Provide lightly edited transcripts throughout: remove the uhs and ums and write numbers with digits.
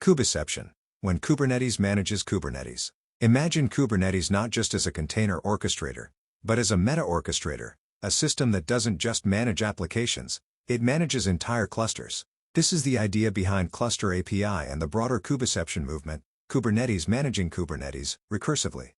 Kubeception. When Kubernetes manages Kubernetes. Imagine Kubernetes not just as a container orchestrator, but as a meta-orchestrator, a system that doesn't just manage applications, it manages entire clusters. This is the idea behind Cluster API and the broader Kubeception movement, Kubernetes managing Kubernetes, recursively.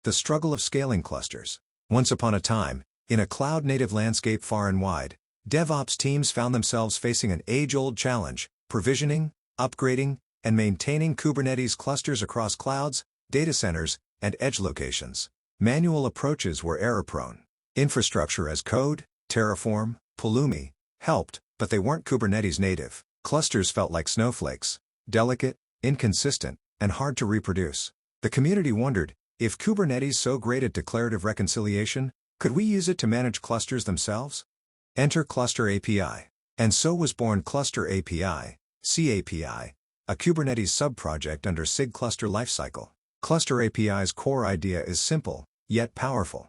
The struggle of scaling clusters. Once upon a time, in a cloud-native landscape far and wide, DevOps teams found themselves facing an age-old challenge: provisioning, upgrading, and maintaining Kubernetes clusters across clouds, data centers, and edge locations. Manual approaches were error-prone. Infrastructure as code, Terraform, Pulumi, helped, but they weren't Kubernetes native. Clusters felt like snowflakes, delicate, inconsistent, and hard to reproduce. The community wondered, if Kubernetes so great at declarative reconciliation, could we use it to manage clusters themselves? Enter Cluster API. And so was born Cluster API, CAPI, a Kubernetes subproject under SIG Cluster Lifecycle. Cluster API's core idea is simple, yet powerful.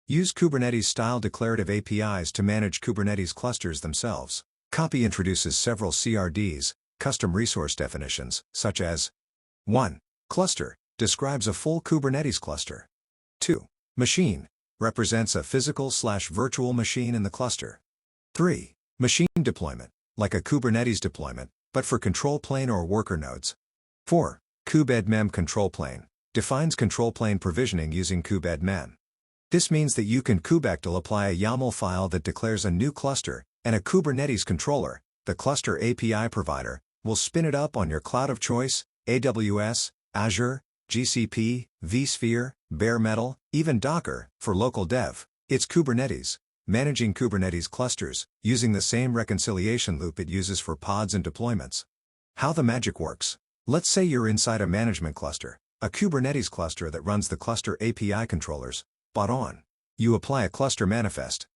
Use Kubernetes-style declarative APIs to manage Kubernetes clusters themselves. Copy introduces several CRDs, custom resource definitions, such as 1. Cluster describes a full Kubernetes cluster. 2. Machine represents a physical/virtual machine in the cluster. 3. Machine deployment, like a Kubernetes deployment, but for control plane or worker nodes. 4. Kubedmem control plane defines control plane provisioning using Kubedmem. This means that you can kubectl apply a YAML file that declares a new cluster, and a Kubernetes controller, the cluster API provider, will spin it up on your cloud of choice: AWS, Azure, GCP, vSphere, bare metal, even Docker, for local dev. It's Kubernetes, managing Kubernetes clusters, using the same reconciliation loop it uses for pods and deployments. How the magic works. Let's say you're inside a management cluster, a Kubernetes cluster that runs the cluster API controllers, but on. You apply a cluster manifest.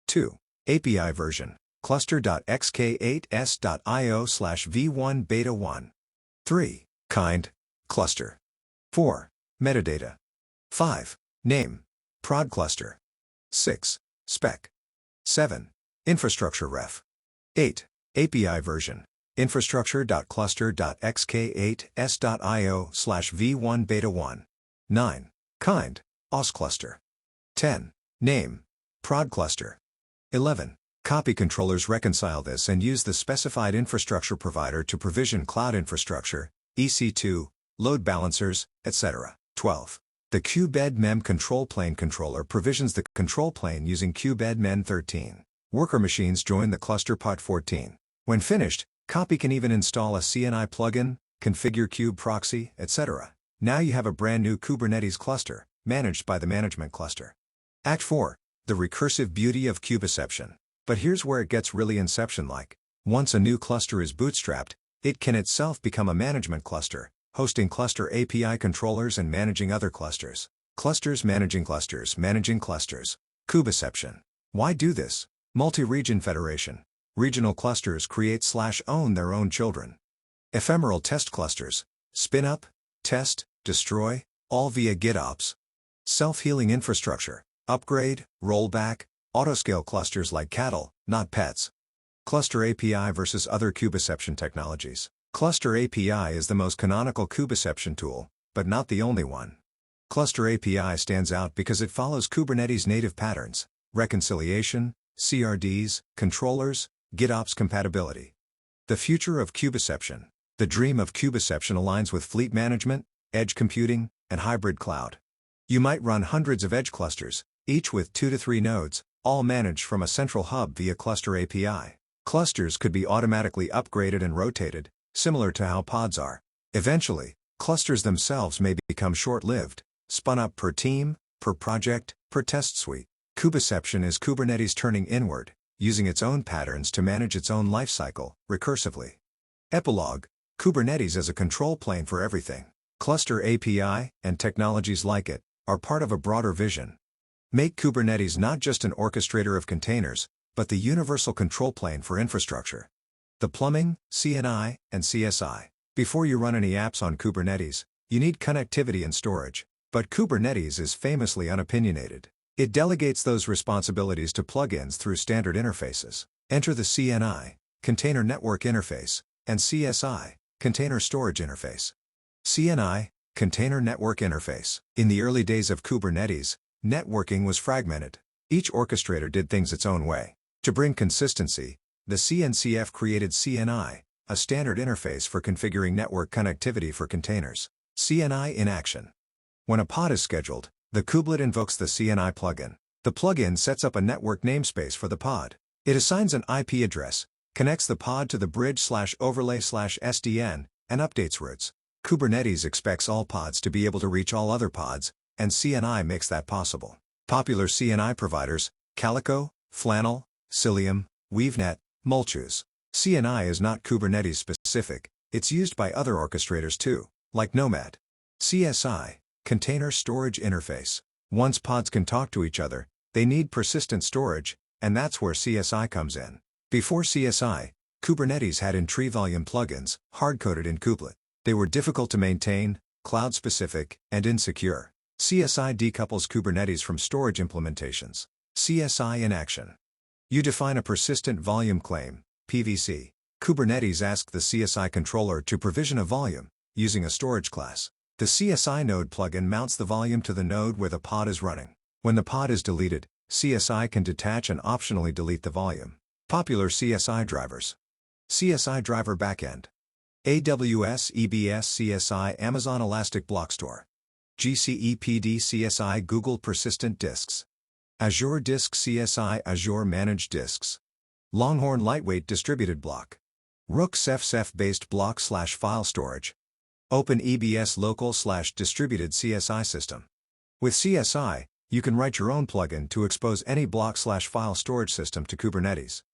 2. API version, cluster.xk8s.io/v1 beta 1. 3. Kind, cluster. 4. Metadata. 5. Name, prod cluster. 6. Spec. 7. Infrastructure ref. 8. API version, infrastructure.cluster.xk8s.io/v1 beta 1. 9. Kind, OS cluster. 10. Name, prod cluster. 11. Copy controllers reconcile this and use the specified infrastructure provider to provision cloud infrastructure, EC2, load balancers, etc. 12. The Kubedmem control plane controller provisions the control plane using Kubedmem 13. Worker machines join the cluster pod 14. When finished, Copy can even install a CNI plugin, configure kube proxy, etc. Now you have a brand new Kubernetes cluster, managed by the management cluster. Act 4. The recursive beauty of Kubeception. But here's where it gets really Inception-like. Once a new cluster is bootstrapped, it can itself become a management cluster, hosting cluster API controllers and managing other clusters. Clusters managing clusters managing clusters. Kubeception. Why do this? Multi-region federation. Regional clusters create/own their own children. Ephemeral test clusters. Spin up, test, destroy, all via GitOps. Self-healing infrastructure. Upgrade, rollback, autoscale clusters like cattle, not pets. Cluster API versus other Kubeception technologies. Cluster API is the most canonical Kubeception tool, but not the only one. Cluster API stands out because it follows Kubernetes native patterns: reconciliation, CRDs, controllers, GitOps compatibility. The future of Kubeception. The dream of Kubeception aligns with fleet management, edge computing, and hybrid cloud. You might run hundreds of edge clusters, each with 2 to 3 nodes, all managed from a central hub via Cluster API. Clusters could be automatically upgraded and rotated, similar to how pods are. Eventually, clusters themselves may become short-lived, spun up per team, per project, per test suite. Kubeception is Kubernetes turning inward, using its own patterns to manage its own lifecycle, recursively. Epilogue: Kubernetes as a control plane for everything. Cluster API, and technologies like it, are part of a broader vision. Make Kubernetes not just an orchestrator of containers, but the universal control plane for infrastructure. The plumbing, CNI, and CSI. Before you run any apps on Kubernetes, you need connectivity and storage. But Kubernetes is famously unopinionated. It delegates those responsibilities to plugins through standard interfaces. Enter the CNI, Container Network Interface, and CSI, Container Storage Interface. CNI, Container Network Interface. In the early days of Kubernetes, networking was fragmented. Each orchestrator did things its own way. To bring consistency, the CNCF created CNI, a standard interface for configuring network connectivity for containers. CNI in action. When a pod is scheduled, the kubelet invokes the CNI plugin. The plugin sets up a network namespace for the pod. It assigns an IP address, connects the pod to the bridge/overlay/SDN, and updates routes. Kubernetes expects all pods to be able to reach all other pods, and CNI makes that possible. Popular CNI providers: Calico, Flannel, Cilium, WeaveNet, Mulchus. CNI is not Kubernetes specific, it's used by other orchestrators too, like Nomad. CSI, Container Storage Interface. Once pods can talk to each other, they need persistent storage, and that's where CSI comes in. Before CSI, Kubernetes had in-tree volume plugins, hard-coded in kubelet. They were difficult to maintain, cloud-specific, and insecure. CSI decouples Kubernetes from storage implementations. CSI in action. You define a persistent volume claim, PVC. Kubernetes asks the CSI controller to provision a volume, using a storage class. The CSI node plugin mounts the volume to the node where the pod is running. When the pod is deleted, CSI can detach and optionally delete the volume. Popular CSI drivers. CSI Driver Backend. AWS EBS CSI Amazon Elastic Block Store. GCE PD CSI Google Persistent Disks. Azure Disk CSI Azure Managed Disks. Longhorn Lightweight Distributed Block. Rook Ceph-based block/file storage. OpenEBS Local/Distributed CSI System. With CSI, you can write your own plugin to expose any block/file storage system to Kubernetes.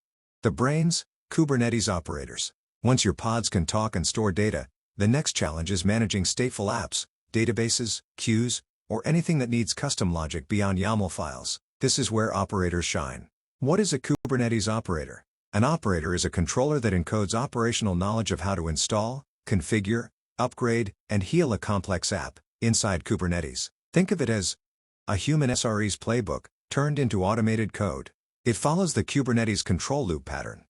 The brains, Kubernetes operators. Once your pods can talk and store data, the next challenge is managing stateful apps, databases, queues, or anything that needs custom logic beyond YAML files. This is where operators shine. What is a Kubernetes operator? An operator is a controller that encodes operational knowledge of how to install, configure, upgrade, and heal a complex app inside Kubernetes. Think of it as a human SRE's playbook, turned into automated code. It follows the Kubernetes control loop pattern.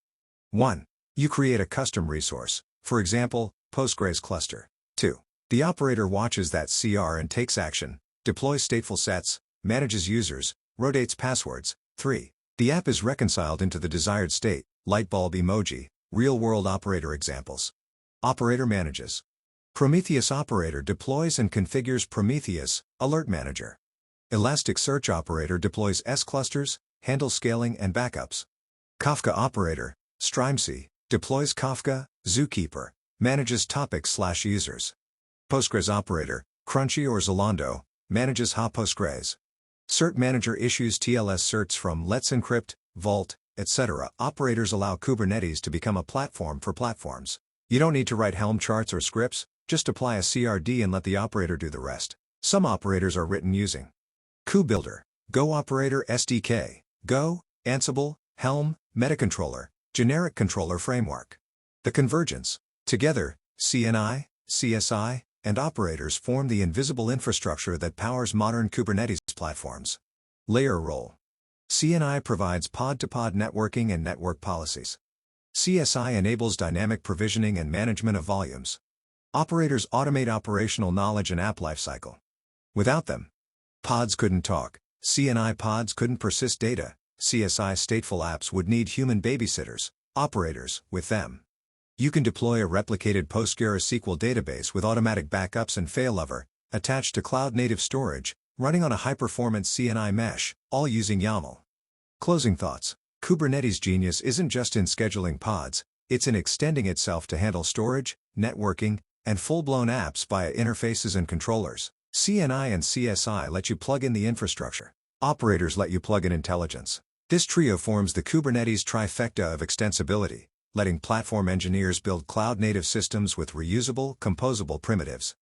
1. You create a custom resource, for example, Postgres cluster. 2. The operator watches that CR and takes action, deploys stateful sets, manages users, rotates passwords. 3. The app is reconciled into the desired state, lightbulb emoji, real-world operator examples. Operator manages. Prometheus operator deploys and configures Prometheus, alert manager. Elasticsearch operator deploys S-clusters, handles scaling and backups. Kafka operator, Strimesy, deploys Kafka, Zookeeper, manages topics/users. Postgres operator, Crunchy or Zalando, manages Postgres. Cert manager issues TLS certs from Let's Encrypt, Vault, etc. Operators allow Kubernetes to become a platform for platforms. You don't need to write Helm charts or scripts, just apply a CRD and let the operator do the rest. Some operators are written using KubeBuilder, Go Operator SDK, Go, Ansible, Helm, Metacontroller, Generic Controller Framework. The convergence. Together, CNI, CSI, and operators form the invisible infrastructure that powers modern Kubernetes platforms. Layer role. CNI provides pod-to-pod networking and network policies. CSI enables dynamic provisioning and management of volumes. Operators automate operational knowledge and app lifecycle. Without them, pods couldn't talk, CNI pods couldn't persist data, CSI stateful apps would need human babysitters, operators, with them. You can deploy a replicated PostgreSQL database with automatic backups and failover, attached to cloud-native storage, running on a high-performance CNI mesh, all using YAML. Closing thoughts. Kubernetes' genius isn't just in scheduling pods, it's in extending itself to handle storage, networking, and full-blown apps via interfaces and controllers. CNI and CSI let you plug in the infrastructure. Operators let you plug in intelligence. This trio forms the Kubernetes trifecta of extensibility, letting platform engineers build cloud-native systems with reusable, composable primitives.